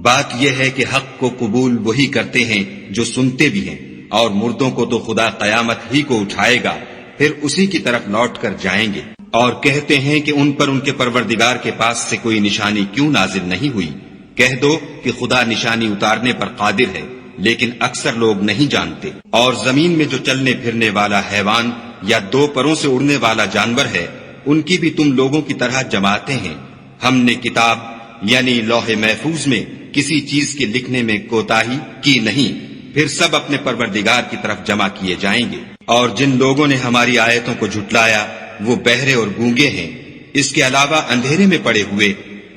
بات یہ ہے کہ حق کو قبول وہی کرتے ہیں جو سنتے بھی ہیں، اور مردوں کو تو خدا قیامت ہی کو اٹھائے گا، پھر اسی کی طرف لوٹ کر جائیں گے۔ اور کہتے ہیں کہ ان پر ان کے پروردگار کے پاس سے کوئی نشانی کیوں نازل نہیں ہوئی؟ کہہ دو کہ خدا نشانی اتارنے پر قادر ہے، لیکن اکثر لوگ نہیں جانتے۔ اور زمین میں جو چلنے پھرنے والا حیوان یا دو پروں سے اڑنے والا جانور ہے، ان کی بھی تم لوگوں کی طرح جماعتیں ہیں۔ ہم نے کتاب یعنی لوح محفوظ میں کسی چیز کے لکھنے میں کوتاہی کی نہیں، پھر سب اپنے پروردگار کی طرف جمع کیے جائیں گے۔ اور جن لوگوں نے ہماری آیتوں کو جھٹلایا وہ بہرے اور گونگے ہیں، اس کے علاوہ اندھیرے میں پڑے ہوئے،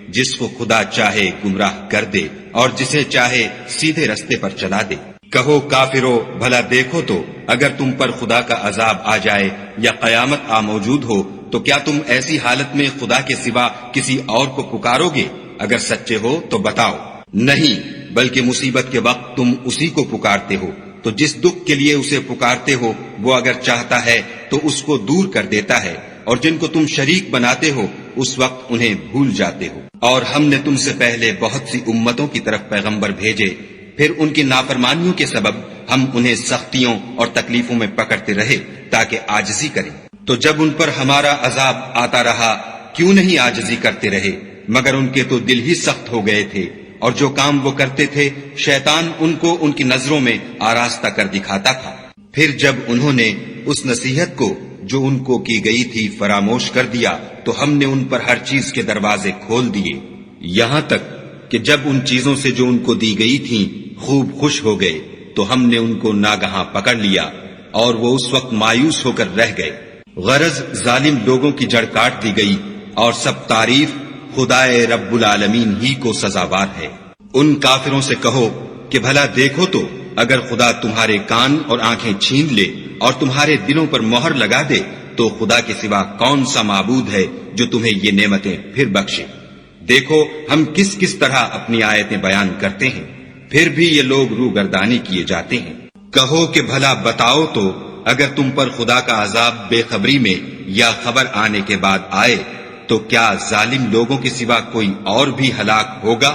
جس کو خدا چاہے گمراہ کر دے اور جسے چاہے سیدھے رستے پر چلا دے۔ کہو کافرو، بھلا دیکھو تو اگر تم پر خدا کا عذاب آ جائے یا قیامت آ موجود ہو تو کیا تم ایسی حالت میں خدا کے سوا کسی اور کو پکارو گے؟ اگر سچے ہو تو بتاؤ۔ نہیں، بلکہ مصیبت کے وقت تم اسی کو پکارتے ہو، تو جس دکھ کے لیے اسے پکارتے ہو وہ اگر چاہتا ہے تو اس کو دور کر دیتا ہے، اور جن کو تم شریک بناتے ہو اس وقت انہیں بھول جاتے ہو۔ اور ہم نے تم سے پہلے بہت سی امتوں کی طرف پیغمبر بھیجے، پھر ان کی نافرمانیوں کے سبب ہم انہیں سختیوں اور تکلیفوں میں پکڑتے رہے تاکہ عاجزی کریں۔ تو جب ان پر ہمارا عذاب آتا رہا کیوں نہیں عاجزی کرتے رہے؟ مگر ان کے تو دل ہی سخت ہو گئے تھے، اور جو کام وہ کرتے تھے شیطان ان کو ان کی نظروں میں آراستہ کر دکھاتا تھا۔ پھر جب انہوں نے اس نصیحت کو جو ان کو کی گئی تھی فراموش کر دیا تو ہم نے ان پر ہر چیز کے دروازے کھول دیے، یہاں تک کہ جب ان چیزوں سے جو ان کو دی گئی تھیں خوب خوش ہو گئے تو ہم نے ان کو ناگہاں پکڑ لیا، اور وہ اس وقت مایوس ہو کر رہ گئے۔ غرض ظالم لوگوں کی جڑ کاٹ دی گئی، اور سب تعریف خدائے رب العالمین ہی کو سزاوار ہے۔ ان کافروں سے کہو کہ بھلا دیکھو تو اگر خدا تمہارے کان اور آنکھیں چھین لے اور تمہارے دلوں پر مہر لگا دے تو خدا کے سوا کون سا معبود ہے جو تمہیں یہ نعمتیں پھر بخشے؟ دیکھو ہم کس کس طرح اپنی آیتیں بیان کرتے ہیں، پھر بھی یہ لوگ روگردانی کیے جاتے ہیں۔ کہو کہ بھلا بتاؤ تو اگر تم پر خدا کا عذاب بے خبری میں یا خبر آنے کے بعد آئے تو کیا ظالم لوگوں کے سوا کوئی اور بھی ہلاک ہوگا؟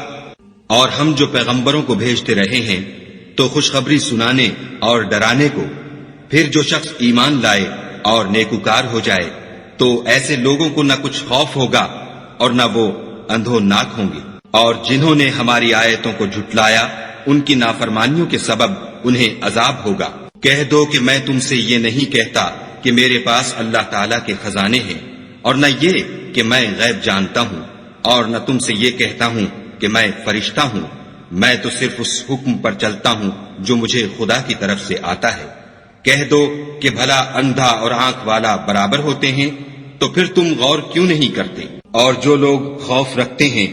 اور ہم جو پیغمبروں کو بھیجتے رہے ہیں تو خوشخبری سنانے اور ڈرانے کو، پھر جو شخص ایمان لائے اور نیکوکار ہو جائے تو ایسے لوگوں کو نہ کچھ خوف ہوگا اور نہ وہ اندھو ناک ہوں گے۔ اور جنہوں نے ہماری آیتوں کو جھٹلایا ان کی نافرمانیوں کے سبب انہیں عذاب ہوگا۔ کہہ دو کہ میں تم سے یہ نہیں کہتا کہ میرے پاس اللہ تعالیٰ کے خزانے ہیں، اور نہ یہ کہ میں غیب جانتا ہوں، اور نہ تم سے یہ کہتا ہوں کہ میں فرشتہ ہوں۔ میں تو صرف اس حکم پر چلتا ہوں جو مجھے خدا کی طرف سے آتا ہے۔ کہہ دو کہ بھلا اندھا اور آنکھ والا برابر ہوتے ہیں؟ تو پھر تم غور کیوں نہیں کرتے؟ اور جو لوگ خوف رکھتے ہیں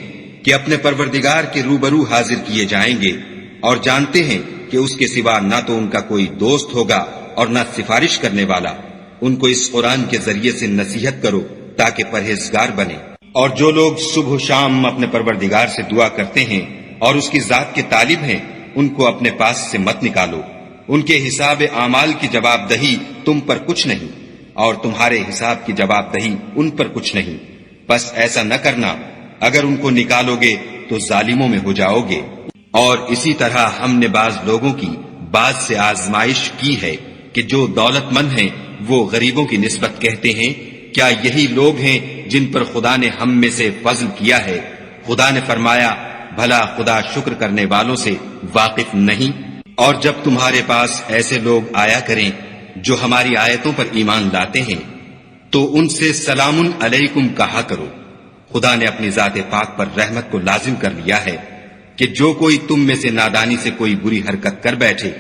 کہ اپنے پروردگار کے روبرو حاضر کیے جائیں گے اور جانتے ہیں کہ اس کے سوا نہ تو ان کا کوئی دوست ہوگا اور نہ سفارش کرنے والا، ان کو اس قرآن کے ذریعے سے نصیحت کرو تاکہ پرہیزگار بنے۔ اور جو لوگ صبح و شام اپنے پروردگار سے دعا کرتے ہیں اور اس کی ذات کے طالب ہیں، ان کو اپنے پاس سے مت نکالو۔ ان کے حساب اعمال کی جواب دہی تم پر کچھ نہیں، اور تمہارے حساب کی جواب دہی ان پر کچھ نہیں۔ بس ایسا نہ کرنا، اگر ان کو نکالو گے تو ظالموں میں ہو جاؤ گے۔ اور اسی طرح ہم نے بعض لوگوں کی بعض سے آزمائش کی ہے کہ جو دولت مند ہیں وہ غریبوں کی نسبت کہتے ہیں کیا یہی لوگ ہیں جن پر خدا نے ہم میں سے فضل کیا ہے؟ خدا نے فرمایا بھلا خدا شکر کرنے والوں سے واقف نہیں؟ اور جب تمہارے پاس ایسے لوگ آیا کریں جو ہماری آیتوں پر ایمان لاتے ہیں تو ان سے سلام علیکم کہا کرو۔ خدا نے اپنی ذات پاک پر رحمت کو لازم کر لیا ہے کہ جو کوئی تم میں سے نادانی سے کوئی بری حرکت کر بیٹھے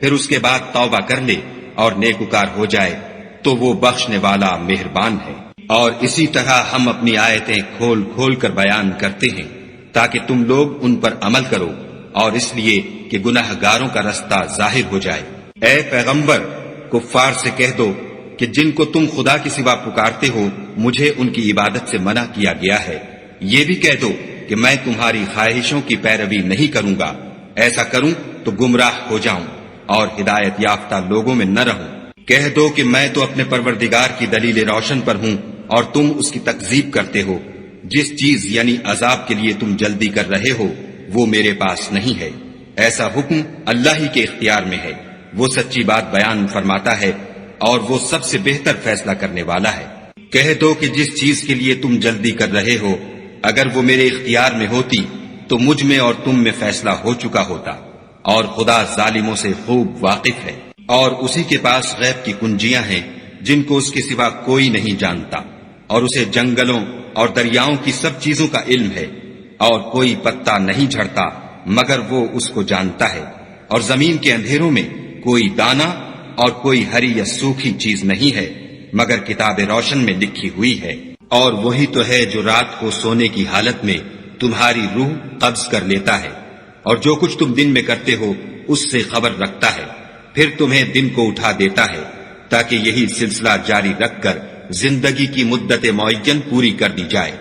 پھر اس کے بعد توبہ کر لے اور نیکوکار ہو جائے تو وہ بخشنے والا مہربان ہے۔ اور اسی طرح ہم اپنی آیتیں کھول کھول کر بیان کرتے ہیں تاکہ تم لوگ ان پر عمل کرو، اور اس لیے کہ گناہ گاروں کا رستہ ظاہر ہو جائے۔ اے پیغمبر، کفار سے کہہ دو کہ جن کو تم خدا کے سوا پکارتے ہو مجھے ان کی عبادت سے منع کیا گیا ہے۔ یہ بھی کہہ دو کہ میں تمہاری خواہشوں کی پیروی نہیں کروں گا، ایسا کروں تو گمراہ ہو جاؤں اور ہدایت یافتہ لوگوں میں نہ رہوں۔ کہہ دو کہ میں تو اپنے پروردگار کی دلیل روشن پر ہوں اور تم اس کی تکذیب کرتے ہو۔ جس چیز یعنی عذاب کے لیے تم جلدی کر رہے ہو وہ میرے پاس نہیں ہے۔ ایسا حکم اللہ ہی کے اختیار میں ہے، وہ سچی بات بیان فرماتا ہے اور وہ سب سے بہتر فیصلہ کرنے والا ہے۔ کہہ دو کہ جس چیز کے لیے تم جلدی کر رہے ہو اگر وہ میرے اختیار میں ہوتی تو مجھ میں اور تم میں فیصلہ ہو چکا ہوتا، اور خدا ظالموں سے خوب واقف ہے۔ اور اسی کے پاس غیب کی کنجیاں ہیں جن کو اس کے سوا کوئی نہیں جانتا، اور اسے جنگلوں اور دریاؤں کی سب چیزوں کا علم ہے، اور کوئی پتا نہیں جھڑتا مگر وہ اس کو جانتا ہے، اور زمین کے اندھیروں میں کوئی دانہ اور کوئی ہری یا سوکھی چیز نہیں ہے مگر کتاب روشن میں لکھی ہوئی ہے۔ اور وہی تو ہے جو رات کو سونے کی حالت میں تمہاری روح قبض کر لیتا ہے، اور جو کچھ تم دن میں کرتے ہو اس سے خبر رکھتا ہے، پھر تمہیں دن کو اٹھا دیتا ہے تاکہ یہی سلسلہ جاری رکھ کر زندگی کی مدت معین پوری کر دی جائے۔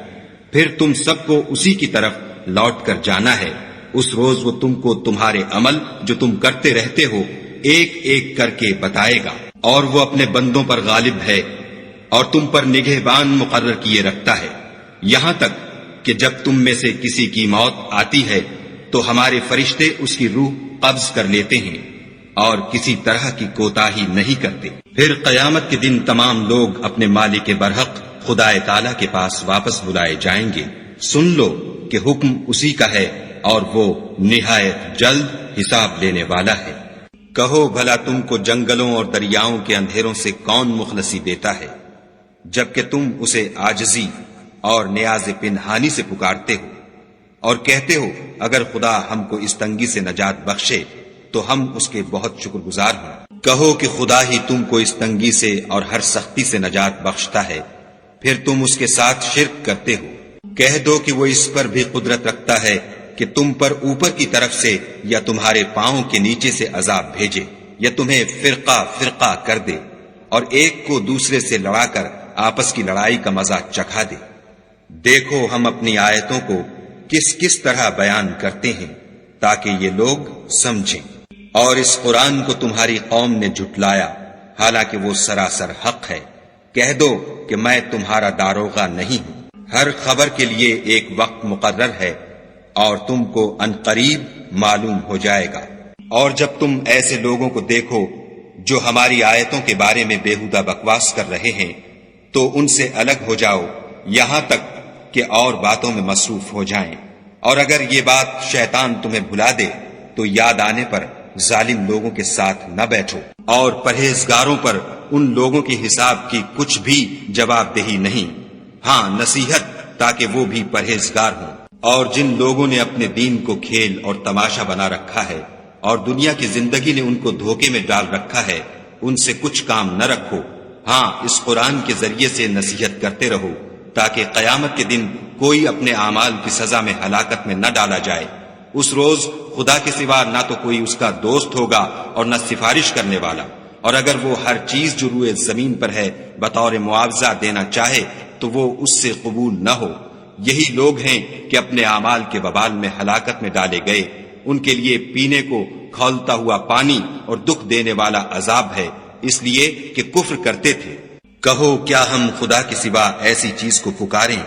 پھر تم سب کو اسی کی طرف لوٹ کر جانا ہے۔ اس روز وہ تم کو تمہارے عمل جو تم کرتے رہتے ہو ایک ایک کر کے بتائے گا، اور وہ اپنے بندوں پر غالب ہے اور تم پر نگہبان مقرر کیے رکھتا ہے، یہاں تک کہ جب تم میں سے کسی کی موت آتی ہے تو ہمارے فرشتے اس کی روح قبض کر لیتے ہیں اور کسی طرح کی کوتاہی نہیں کرتے۔ پھر قیامت کے دن تمام لوگ اپنے مالک برحق خدا تعالی کے پاس واپس بلائے جائیں گے۔ سن لو کہ حکم اسی کا ہے اور وہ نہایت جلد حساب لینے والا ہے۔ کہو بھلا تم کو جنگلوں اور دریاؤں کے اندھیروں سے کون مخلصی دیتا ہے جبکہ تم اسے عاجزی اور نیاز پنہانی سے پکارتے ہو اور کہتے ہو اگر خدا ہم کو اس تنگی سے نجات بخشے تو ہم اس کے بہت شکر گزار ہوں۔ کہو کہ خدا ہی تم کو اس تنگی سے اور ہر سختی سے نجات بخشتا ہے، پھر تم اس کے ساتھ شرک کرتے ہو۔ کہہ دو کہ وہ اس پر بھی قدرت رکھتا ہے کہ تم پر اوپر کی طرف سے یا تمہارے پاؤں کے نیچے سے عذاب بھیجے، یا تمہیں فرقہ فرقہ کر دے اور ایک کو دوسرے سے لڑا کر آپس کی لڑائی کا مزہ چکھا دے۔ دیکھو ہم اپنی آیتوں کو کس کس طرح بیان کرتے ہیں تاکہ یہ لوگ سمجھیں۔ اور اس قرآن کو تمہاری قوم نے جھٹلایا حالانکہ وہ سراسر حق ہے۔ کہہ دو کہ میں تمہارا داروغہ نہیں ہوں، ہر خبر کے لیے ایک وقت مقرر ہے اور تم کو عنقریب معلوم ہو جائے گا۔ اور جب تم ایسے لوگوں کو دیکھو جو ہماری آیتوں کے بارے میں بےہودہ بکواس کر رہے ہیں تو ان سے الگ ہو جاؤ یہاں تک کہ اور باتوں میں مصروف ہو جائیں، اور اگر یہ بات شیطان تمہیں بھلا دے تو یاد آنے پر ظالم لوگوں کے ساتھ نہ بیٹھو، اور پرہیزگاروں پر ان لوگوں کے حساب کی کچھ بھی جواب دہی نہیں، ہاں نصیحت تاکہ وہ بھی پرہیزگار ہوں۔ اور جن لوگوں نے اپنے دین کو کھیل اور تماشا بنا رکھا ہے اور دنیا کی زندگی نے ان کو دھوکے میں ڈال رکھا ہے، ان سے کچھ کام نہ رکھو، ہاں اس قرآن کے ذریعے سے نصیحت کرتے رہو تاکہ قیامت کے دن کوئی اپنے اعمال کی سزا میں ہلاکت میں نہ ڈالا جائے۔ اس روز خدا کے سوا نہ تو کوئی اس کا دوست ہوگا اور نہ سفارش کرنے والا، اور اگر وہ ہر چیز جو روئے زمین پر ہے بطور معاوضہ دینا چاہے تو وہ اس سے قبول نہ ہو۔ یہی لوگ ہیں کہ اپنے اعمال کے وبال میں ہلاکت میں ڈالے گئے، ان کے لیے پینے کو کھولتا ہوا پانی اور دکھ دینے والا عذاب ہے، اس لیے کہ کفر کرتے تھے۔ کہو کیا ہم خدا کے سوا ایسی چیز کو پکاریں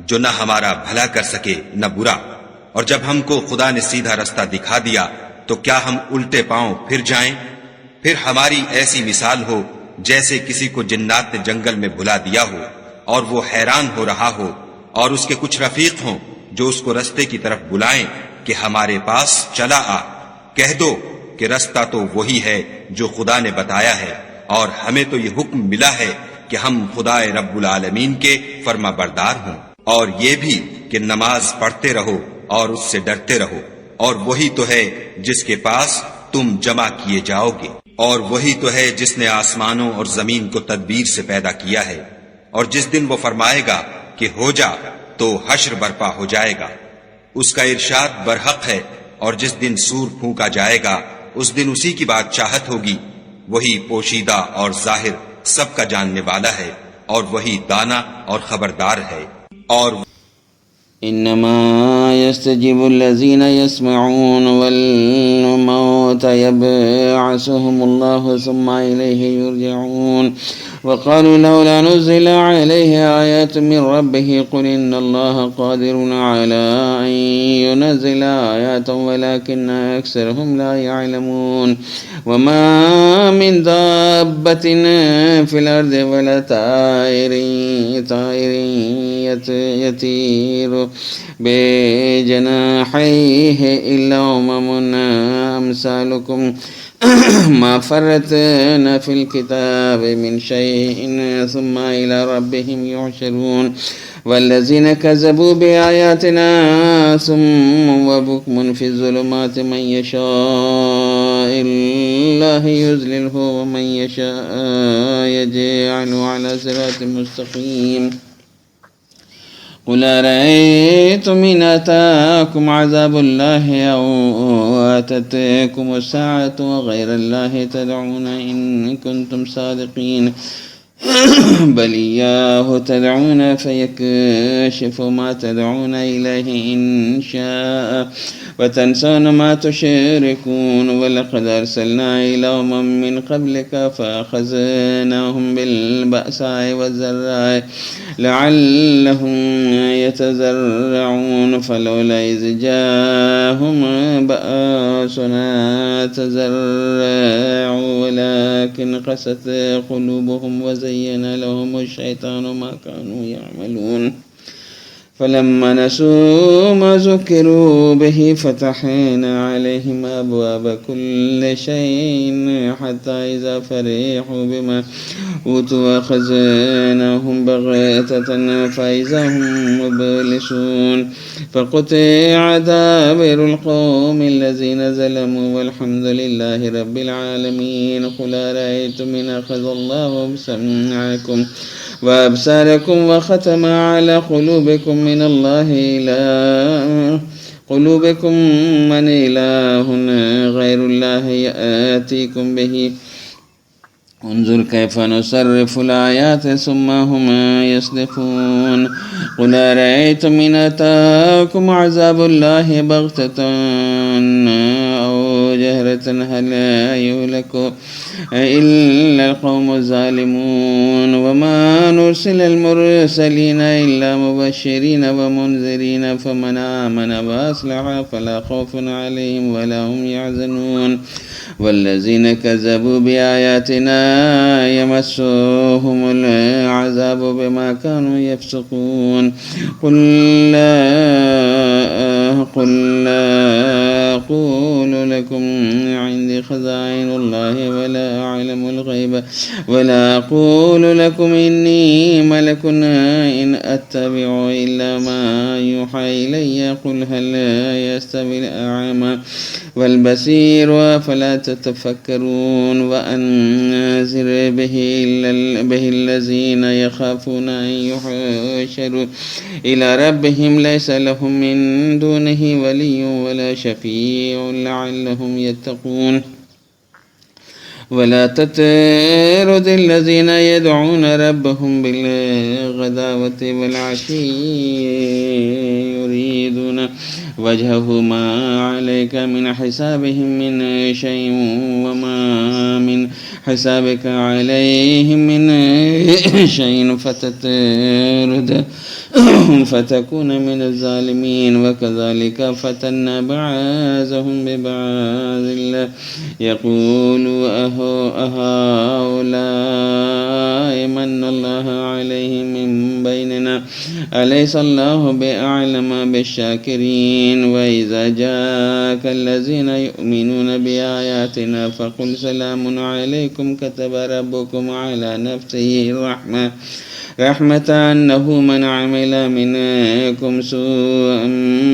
جو نہ ہمارا بھلا کر سکے نہ برا، اور جب ہم کو خدا نے سیدھا رستہ دکھا دیا تو کیا ہم الٹے پاؤں پھر جائیں؟ پھر ہماری ایسی مثال ہو جیسے کسی کو جنات نے جنگل میں بھلا دیا ہو اور وہ حیران ہو رہا ہو، اور اس کے کچھ رفیق ہوں جو اس کو رستے کی طرف بلائیں کہ ہمارے پاس چلا آ۔ کہہ دو کہ رستہ تو وہی ہے جو خدا نے بتایا ہے، اور ہمیں تو یہ حکم ملا ہے کہ ہم خدا رب العالمین کے فرما بردار ہوں، اور یہ بھی کہ نماز پڑھتے رہو اور اس سے ڈرتے رہو، اور وہی تو ہے جس کے پاس تم جمع کیے جاؤ گے، اور وہی تو ہے جس نے آسمانوں اور زمین کو تدبیر سے پیدا کیا ہے، اور جس دن وہ فرمائے گا کہ ہو جا تو حشر برپا ہو جائے گا، اس کا ارشاد برحق ہے، اور جس دن سور پھونکا جائے گا اس دن اسی کی بادشاہت ہوگی، وہی پوشیدہ اور ظاہر سب کا جاننے والا ہے، اور وہی دانا اور خبردار ہے۔ اور انما يستجيب الذين يسمعون والموتى يبعثهم الله ثم اليه يرجعون وقالوا لولا نزل عليه آيات من ربه قل إن الله قادر على أن ينزل آيات ولكن أكثرهم لا يعلمون وما من دابة في الأرض ولا طائر يطير بجناحيه إلا أمم أمثالكم ما فرطنا في الكتاب من شيء ثم إلى ربهم يحشرون والذين كذبوا بآياتنا صم وبكم في الظلمات من يشاء الله يذلله ومن يشاء يجعله على صراط مستقيم قل أرأيتم إن أتاكم عذاب الله أو أتتكم الساعة وغير الله تدعون إن كنتم صادقين بل إياه تدعون فيكشف ما تدعون إليه إن شاء وتنسون ما تشركون ولقد أرسلنا إلى أمم من قبلك فأخذناهم بالبأساء والضراء لعلهم يتضرعون فلولا إذ جاءهم بأسنا تضرعوا ولكن قست قلوبهم وزين لهم الشيطان ما كانوا يعملون فلما نسوا ما ذكروا به فتحنا عليهم أبواب كل شيء حتى إذا فرحوا بما أوتوا أخذناهم بغتة فإذا هم مبلسون فقطع دابر القوم الذين ظلموا والحمد لله رب العالمين قل أرأيتم إن أخذ الله بسمعكم وأبصاركم وختم على قلوبكم من الله قلوبكم من إله غير الله يأتيكم به انظر كيف نصرف الآيات ثم هم يصدقون قل أرأيتم إن أتاكم عذاب الله بغتة أو جهرة هل يهلك إلا القوم الظالمون وما نرسل المرسلين إلا مبشرين ومنذرين فمن آمن وأصلح فلا خوف عليهم ولا هم يحزنون والذين كذبوا بآياتنا يمسهم العذاب بما كانوا يفسقون قل لا أقول لكم عندي خزائن الله ولا أعلم الغيب ولا أقول لكم إني ملك إن أتبع إلا ما يوحى إلي قل هل يستوي الأعمى والبصير فلا تتفكرون وأنذر به الذين يخافون أن يحشروا إلى ربهم ليس لهم من دونه ولي ولا شفيع لعلهم يتقون ولا تطرد الذين يدعون ربهم بالغداوة والعشي يريدون وجهه ما عليك من حسابهم من شيء وما من حسابك عليهم من شيء فتكون من الظالمين وكذلك فتنا بعضهم ببعض يقول أهؤلاء من الله عليهم من بيننا أليس الله بأعلم بالشاكرين وإذا جاءك الذين يؤمنون بآياتنا فقل سلام عليكم كتب ربكم على نفسه رحمة أنه من عمل منكم سوءا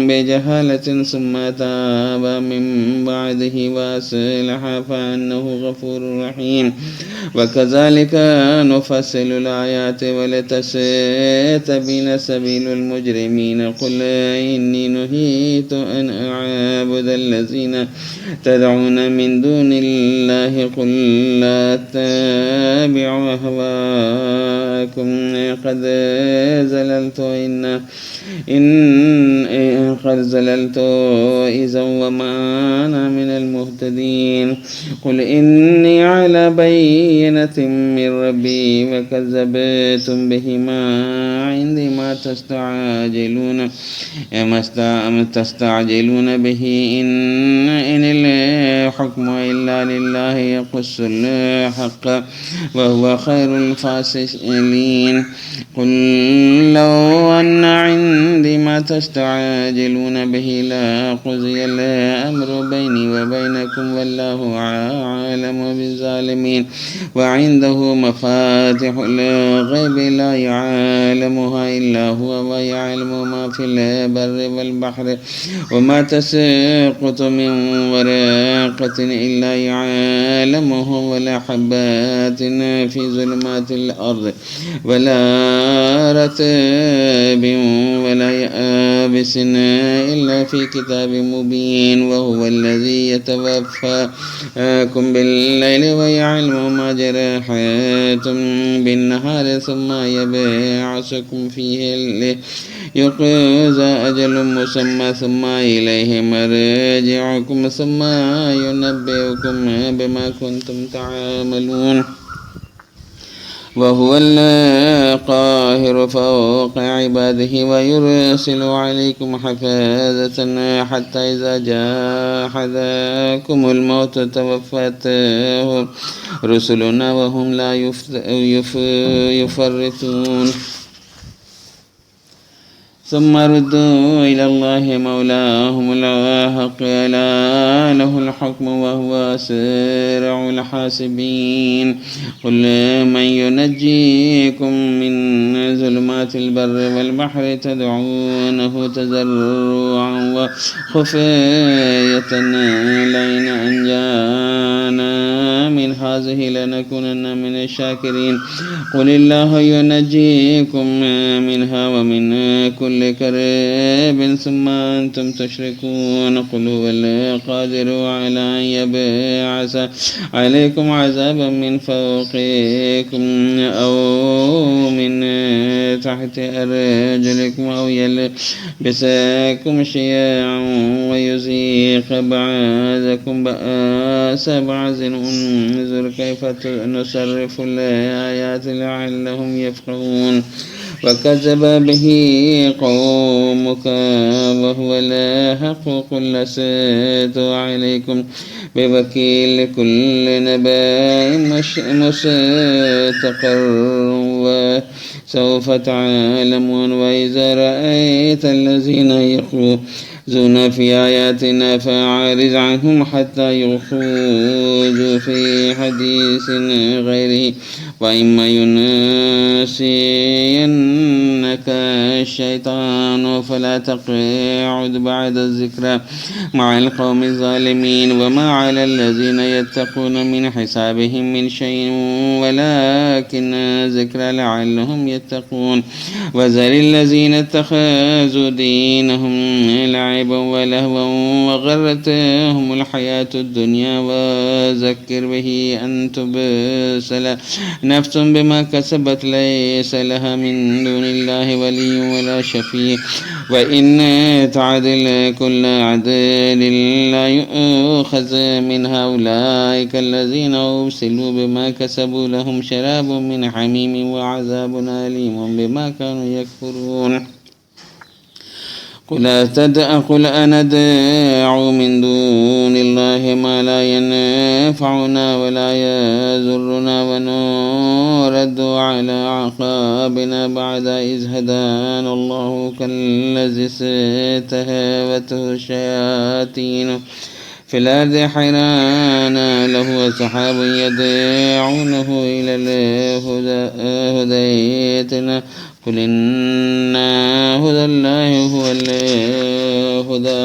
بجهالة ثم تاب من بعده وأصلح فأنه غفور رحيم وكذلك نفصل الآيات ولتستبين سبيل المجرمين قل إني نهيت أن أعبد الذين تدعون من دون الله قل لا أتبع أهواءكم قد زللت إذا وما أنا من المهتدين قل إني على بينة من ربي وكذبتم به ما عندي ما تستعجلون به إن الحكم إلا لله يقص الحق وهو خير الفاصلين قل لو أن عندي ما تستعجلون به لقضي الأمر بيني وبينكم والله عالم بالظالمين وعنده مفاتح الغيب لا يعلمها إلا هو ويعلم ما في البر والبحر وما تسقط من ورقة إلا يعلمه ولا حبات في ظلمات الأرض ولا رطب ولا يابس إلا في كتاب مبين وهو الذي يتوفاكم بالليل ويعلم ما جرحتم بالنهار ثم يبعثكم فيه ليقضى أجل مسمى ثم إليه مرجعكم ثم ينبئكم بما كنتم تعملون وهو القاهر فوق عباده ويرسل عليكم حفاظة حتى إذا جاء أحدكم الموت توفته رسلنا وهم لا يفرطون ثم ردوا إلى الله مولاهم الحق ألا له الحكم وهو أسرع الحاسبين قل من ينجيكم من ظلمات البر والبحر تدعونه تضرعا وخفية لئن أنجانا من هذه لنكونن من الشاكرين قل الله ينجيكم منها ومن كل كرب ثم أنتم تشركون قل هو القادر على أن يبعث عليكم عذابا من فوقكم أو من تحت أرجلكم أو يلبسكم شيعا ويذيق بعضكم بأس بعض انظر كيف نصرف الآيات لعلهم يفقهون وكذب به قومك وهو الحق قل لست عليكم بوكيل كل نبأ مستقر وسوف تعلمون وإذا رأيت الذين يخوضون في آياتنا فأعرض عنهم حتى يخوضوا في حديث غيره وإما ينسينك الشيطان فلا تقعد بعد الذكرى مع القوم الظالمين وما على الذين يتقون من حسابهم من شيء ولكن ذكرى لعلهم يتقون وذر الذين اتخذوا دينهم لعبا ولهوا وغرتهم الحياة الدنيا وذكر به أن تبسل نفس بما كسبت ليس لها من دون الله ولي ولا شفيع وإن تعدل كل عدل لا يؤخذ من هؤلاء الذين أبسلوا بما كسبوا لهم شراب من حميم وعذاب أليم بما كانوا يكفرون قل أنا أدعو من دون الله ما لا ينفعنا ولا يضرنا ونرد على أعقابنا بعد إذ هدانا الله كالذي استهوته الشياطين في الأرض حيران له سحاب يدعونه إلى الهدى قل إن هدى الله هو الهدى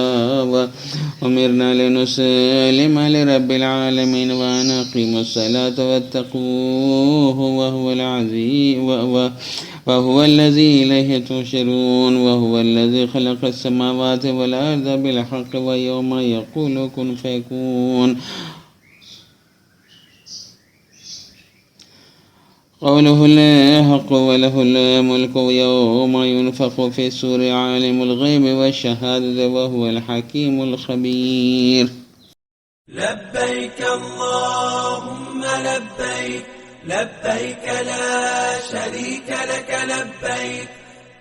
وأمرنا لنسلم لرب العالمين وأن أقيموا الصلاة واتقوه وهو العزيز وهو الذي إليه تحشرون وهو الذي خلق السماوات والأرض بالحق ويوم يقول كن فيكون قوله الحق وله الملك يوم ينفخ في الصور عالم الغيب والشهادة وهو الحكيم الخبير. لبيك اللهم لبيك لبيك لا شريك لك لبيك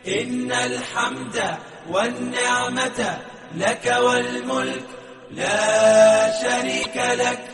إن الحمد والنعمة لك والملك لا شريك لك.